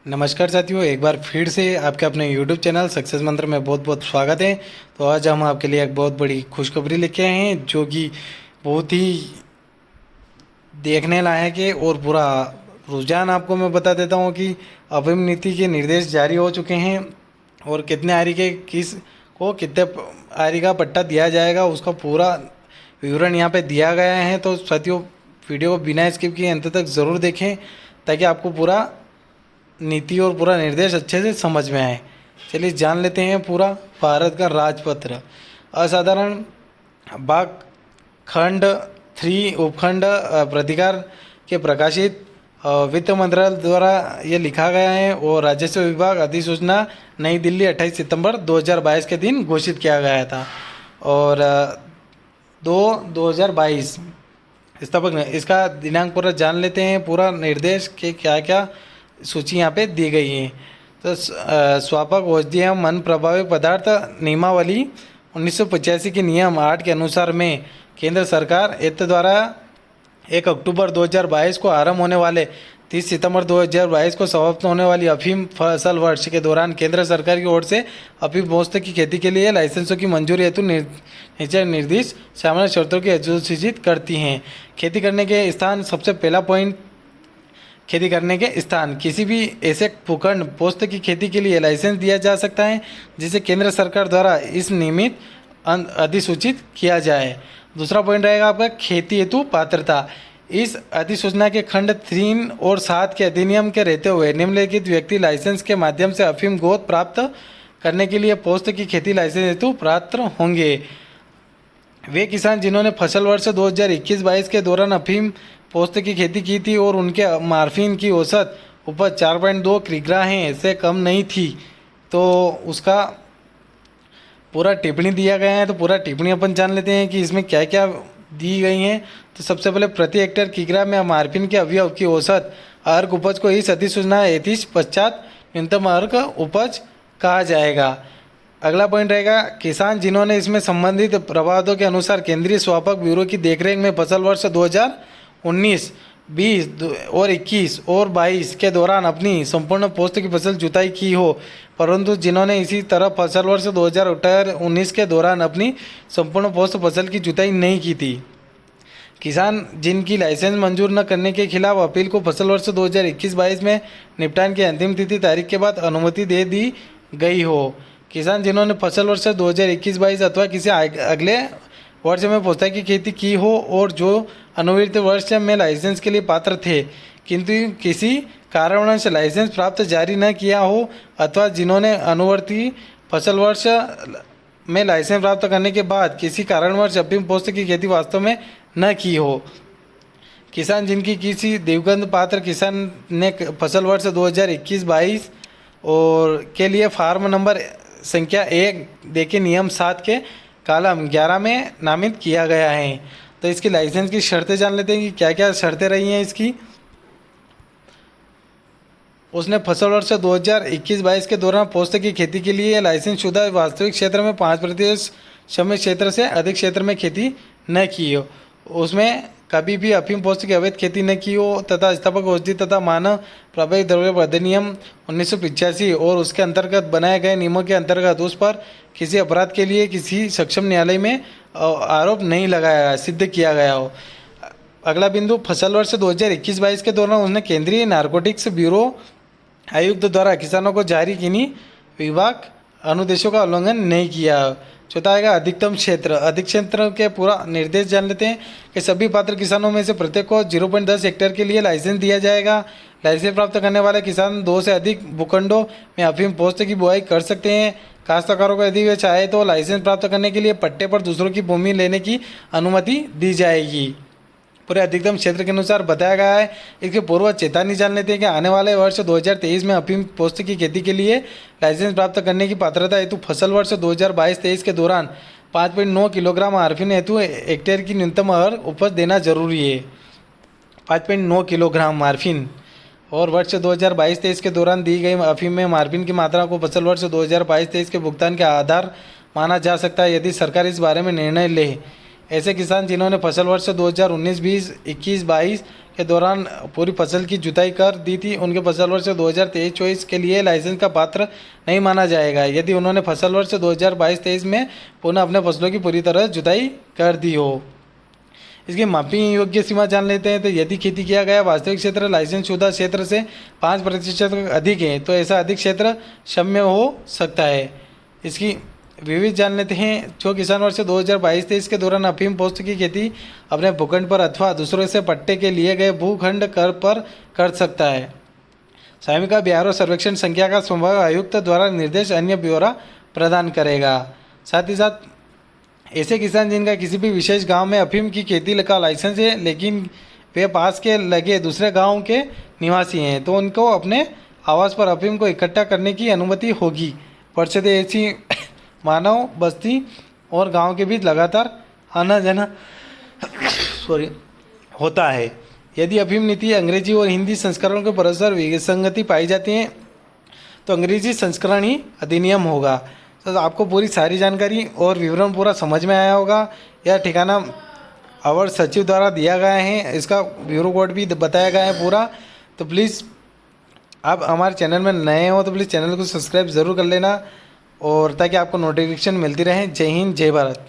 नमस्कार साथियों, एक बार फिर से आपके अपने YouTube चैनल सक्सेस मंत्र में बहुत बहुत स्वागत है। तो आज हम आपके लिए एक बहुत बड़ी खुशखबरी लेके आए हैं जो कि बहुत ही देखने लायक है। और पूरा रुझान आपको मैं बता देता हूँ कि अभिम नीति के निर्देश जारी हो चुके हैं और कितने आरी के किस को कितने आरी का पट्टा दिया जाएगा उसका पूरा विवरण यहाँ पे दिया गया है। तो साथियों, वीडियो को बिना स्किप किए अंत तक ज़रूर देखें ताकि आपको पूरा नीति और पूरा निर्देश अच्छे से समझ में आए। चलिए जान लेते हैं पूरा भारत का राजपत्र। असाधारण भाग खंड 3 उपखंड प्राधिकार के प्रकाशित वित्त मंत्रालय द्वारा ये लिखा गया है और राजस्व विभाग अधिसूचना नई दिल्ली 28 सितंबर 2022 के दिन घोषित किया गया था। और 2022 स्थापक इसका दिनांक पूरा जान लेते हैं। पूरा निर्देश के क्या क्या सूची यहाँ पे दी गई है। तो स्वापक औषधियाँ मन प्रभावी पदार्थ नियमावली 1985 के नियम 8 के अनुसार में केंद्र सरकार हित द्वारा 1 अक्टूबर 2022 को आरंभ होने वाले 30 सितंबर 2022 को समाप्त होने वाली अफीम फसल वर्ष के दौरान केंद्र सरकार की ओर से अफीम पोस्त की खेती के लिए लाइसेंसों की मंजूरी हेतु नीचे निर्दिष्ट सामान्य शर्तों की अधिसूचित करती हैं। खेती करने के स्थान, सबसे पहला पॉइंट, खेती करने के स्थान। किसी भी ऐसे भूखंड पोस्त की खेती के लिए लाइसेंस दिया जा सकता है जिसे केंद्र सरकार द्वारा इस निमित्त अधिसूचित किया जाए। दूसरा पॉइंट रहेगा आपका खेती हेतु पात्रता। इस अधिसूचना के खंड 3 और 7 के अधिनियम के रहते हुए निम्नलिखित व्यक्ति लाइसेंस के माध्यम से अफीम गोद प्राप्त करने के लिए पोस्त की खेती लाइसेंस हेतु पात्र होंगे। वे किसान जिन्होंने फसल वर्ष 2021-22 के दौरान अफीम पोस्त की खेती की थी और उनके मार्फिन की औसत उपज 4.2 किग्रा हैं से कम नहीं थी, तो उसका पूरा टिप्पणी दिया गया है। तो पूरा टिप्पणी अपन जान लेते हैं कि इसमें क्या क्या दी गई हैं। तो सबसे पहले प्रति हेक्टेयर किग्रा में मार्फिन के अवयव की औसत अर्क उपज को इस अधिसूचना 31 पश्चात न्यूनतम अर्क उपज कहा जाएगा। अगला पॉइंट रहेगा किसान जिन्होंने इसमें संबंधित प्रावधानों के अनुसार केंद्रीय स्वापक ब्यूरो की देखरेख में फसल वर्ष 2019, 20 और 21 और 22 के दौरान अपनी संपूर्ण पोस्त की फसल जुताई की हो, परंतु जिन्होंने इसी तरह फसल वर्ष 2018-19 के दौरान अपनी संपूर्ण पोस्त फसल की जुताई नहीं की थी। किसान जिनकी लाइसेंस मंजूर न करने के खिलाफ अपील को फसल वर्ष 2021-22 में निपटान की अंतिम तिथि तारीख के बाद अनुमति दे दी गई हो। किसान जिन्होंने फसल वर्ष 2021-22 अथवा किसी अगले वर्ष में पोस्ता की खेती की हो और जो अनुवर्ती वर्ष में लाइसेंस के लिए पात्र थे किंतु किसी कारणवश लाइसेंस प्राप्त जारी न किया हो, अथवा जिन्होंने अनुवर्ती फसल वर्ष में लाइसेंस प्राप्त करने के बाद किसी कारणवश अफीम पोस्त की खेती वास्तव में न की हो। किसान जिनकी किसी दिवंगत पात्र किसान ने फसल वर्ष 2021-22 और के लिए फार्म नंबर संख्या 1 देके नियम 7 के कॉलम 11 में नामित किया गया है। तो इसकी लाइसेंस की शर्तें जान लेते हैं कि क्या क्या शर्तें रही हैं इसकी। उसने फसल वर्ष 2021-22 के दौरान पोस्त की खेती के लिए लाइसेंस शुदा वास्तविक क्षेत्र में 5% श्रमिक क्षेत्र से अधिक क्षेत्र में खेती न की हो, उसमें कभी भी अफीम पोस्त की अवैध खेती न की हो, तथा स्थापक औषधि तथा मानव प्रभावी द्रव्य अधिनियम 1985 और उसके अंतर्गत बनाए गए नियमों के अंतर्गत उस पर किसी अपराध के लिए किसी सक्षम न्यायालय में आरोप नहीं लगाया सिद्ध किया गया हो। अगला बिंदु, फसल वर्ष 2021-22 के दौरान उसने केंद्रीय नारकोटिक्स ब्यूरो आयुक्त द्वारा किसानों को जारी किन्हीं विभाग अनुदेशों का उल्लंघन नहीं किया। चौथा आएगा अधिकतम क्षेत्र। अधिक क्षेत्र के पूरा निर्देश जान लेते हैं कि सभी पात्र किसानों में से प्रत्येक को 0.10 हेक्टेयर के लिए लाइसेंस दिया जाएगा। लाइसेंस प्राप्त करने वाले किसान 2 से अधिक भूखंडों में अफीम पोस्त की बुआई कर सकते हैं। काश्तकारों को यदि वे चाहे तो लाइसेंस प्राप्त करने के लिए पट्टे पर दूसरों की भूमि लेने की अनुमति दी जाएगी। पूरे अधिकतम क्षेत्र के अनुसार बताया गया है। इसके पूर्व चेतावनी जान लेते हैं कि आने वाले वर्ष 2023 में अफीम पोस्त की खेती के लिए लाइसेंस प्राप्त करने की पात्रता हेतु फसल वर्ष 2022-23 के दौरान 5.9 किलोग्राम मार्फिन हेतु हेक्टेयर की न्यूनतम अर्क उपज देना जरूरी है। 5.9 किलोग्राम मार्फिन। और वर्ष 2022-23 के दौरान दी गई अफीम में मार्फिन की मात्रा को फसल वर्ष 2022-23 के भुगतान के आधार माना जा सकता है यदि सरकार इस बारे में निर्णय ले। ऐसे किसान जिन्होंने फसल वर्ष 2019-20, 21-22 के दौरान पूरी फसल की जुताई कर दी थी, उनके फसल वर्ष 2023-24 के लिए लाइसेंस का पात्र नहीं माना जाएगा यदि उन्होंने फसल वर्ष 2022-23 में पुनः अपने फसलों की पूरी तरह जुताई कर दी हो। इसकी मापी योग्य सीमा जान लेते हैं। तो यदि खेती किया गया वास्तविक क्षेत्र लाइसेंस शुदा क्षेत्र से 5% अधिक है तो ऐसा अधिक क्षेत्र क्षम्य हो सकता है। इसकी विविध जान लेते हैं। जो किसान वर्ष 2022-23 के दौरान अफीम पोस्त की खेती अपने भूखंड पर अथवा दूसरों से पट्टे के लिए गए भूखंड कर पर कर सकता है। स्वामिका ब्यूरो सर्वेक्षण संख्या का संभाग आयुक्त द्वारा निर्देश अन्य ब्यौरा प्रदान करेगा। साथ ही साथ ऐसे किसान जिनका किसी भी विशेष गांव में अफीम की खेती का लाइसेंस है लेकिन वे पास के लगे दूसरे गांव के निवासी हैं तो उनको अपने आवास पर अफीम को इकट्ठा करने की अनुमति होगी। परिषद ऐसी मानव बस्ती और गांव के बीच लगातार आना जाना होता है। यदि अफीम नीति अंग्रेजी और हिंदी संस्करणों के परस्पर विसंगति पाई जाती है तो अंग्रेजी संस्करण ही अधिनियम होगा। तो आपको पूरी सारी जानकारी और विवरण पूरा समझ में आया होगा। यह ठिकाना अवर सचिव द्वारा दिया गया है, इसका ब्यूरो कोड भी बताया गया है पूरा। तो प्लीज़ आप हमारे चैनल में नए हो तो प्लीज़ चैनल को सब्सक्राइब ज़रूर कर लेना और ताकि आपको नोटिफिकेशन मिलती रहे। जय हिंद, जय भारत।